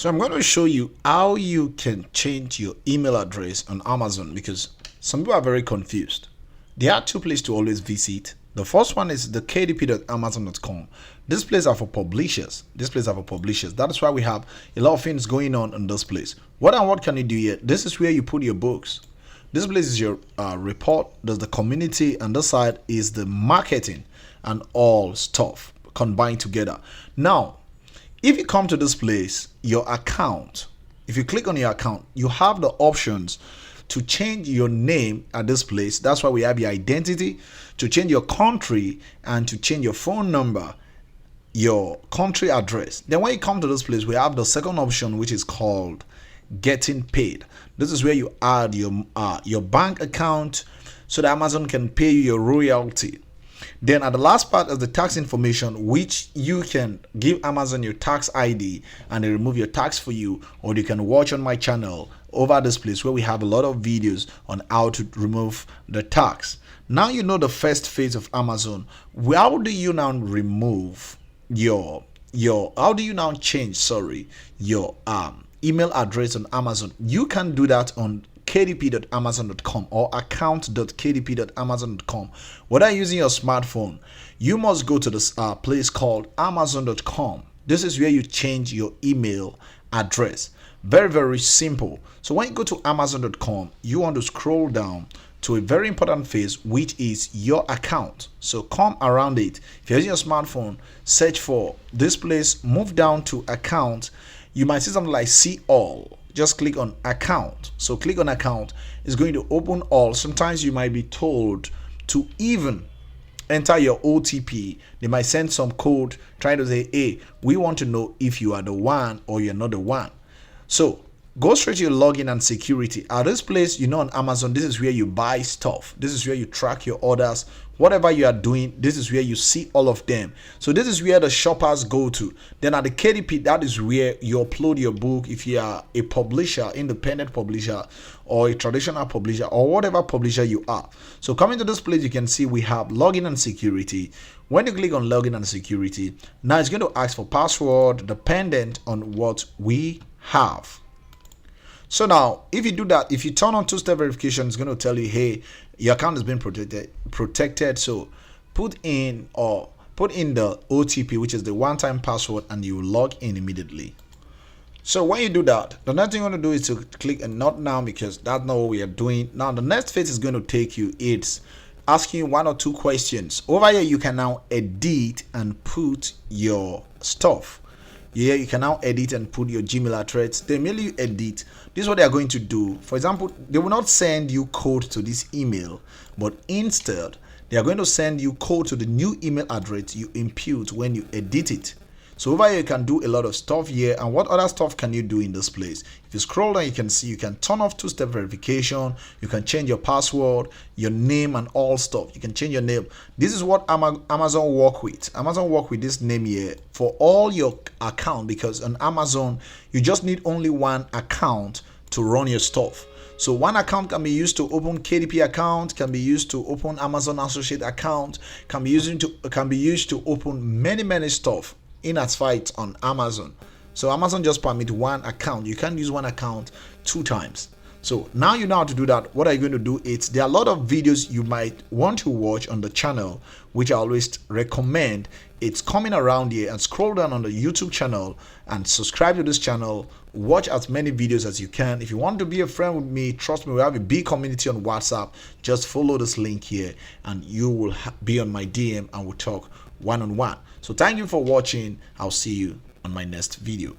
So I'm going to show you how you can change your email address on Amazon because some people are very confused. There are two places to always visit. The first one is the kdp.amazon.com. This place are for publishers. That is why we have a lot of things going on in this place. What can you do here? This is where you put your books. This place is your report. There's the community, and this side is the marketing and all stuff combined together. Now, if you come to this place, your account, if you click on your account, you have the options to change your name at this place. That's why we have your identity, to change your country, and to change your phone number, your country address. Then when you come to this place, we have the second option, which is called getting paid. This is where you add your bank account so that Amazon can pay you your royalty. Then at the last part is the tax information, which you can give Amazon your tax ID and they remove your tax for you, or you can watch on my channel over this place where we have a lot of videos on how to remove the tax. Now you know the first phase of Amazon. How do you now remove how do you now change your email address on Amazon? You can do that on kdp.amazon.com or account.kdp.amazon.com. Whether you're using your smartphone, you must go to this place called amazon.com. This is where you change your email address. Very, very simple. So when you go to amazon.com, you want to scroll down to a very important phase, which is your account. So come around it. If you're using your smartphone, search for this place, move down to account. You might see something like see all. Just click on account. So click on account. It's going to open all. Sometimes you might be told to even enter your OTP. They might send some code trying to say, hey, we want to know if you are the one or you're not the one. So go straight to your login and security. At this place, on Amazon, this is where you buy stuff. This is where you track your orders. Whatever you are doing, this is where you see all of them. So this is where the shoppers go to. Then at the KDP, that is where you upload your book. If you are a publisher, independent publisher, or a traditional publisher, or whatever publisher you are. So coming to this place, you can see we have login and security. When you click on login and security, now it's going to ask for password dependent on what we have. So now, if you do that, if you turn on two-step verification, it's going to tell you, hey, your account has been protected. So put in the OTP, which is the one-time password, and you log in immediately. So when you do that, the next thing you want to do is to click and not now, because that's not what we are doing. Now the next phase is going to take you, it's asking you one or two questions. Over here, you can now edit and put your stuff. Yeah, you can now edit and put your Gmail address. They merely edit. This is what they are going to do. For example, they will not send you code to this email, but instead, they are going to send you code to the new email address you input when you edit it. So over here, you can do a lot of stuff here. And what other stuff can you do in this place? If you scroll down, you can see you can turn off two-step verification. You can change your password, your name, and all stuff. You can change your name. This is what Amazon work with. Amazon work with this name here for all your account, because on Amazon, you just need only one account to run your stuff. So one account can be used to open KDP account, can be used to open Amazon Associate account, can be used to open many stuff in as far it's on Amazon. So Amazon just permit one account. You can't use one account two times. So now you know how to do that. What are you going to do? There are a lot of videos you might want to watch on the channel, which I always recommend. It's coming around here, and scroll down on the YouTube channel and subscribe to this channel. Watch as many videos as you can. If you want to be a friend with me, trust me, we have a big community on WhatsApp. Just follow this link here and you will be on my DM and we'll talk one-on-one. So thank you for watching. I'll see you on my next video.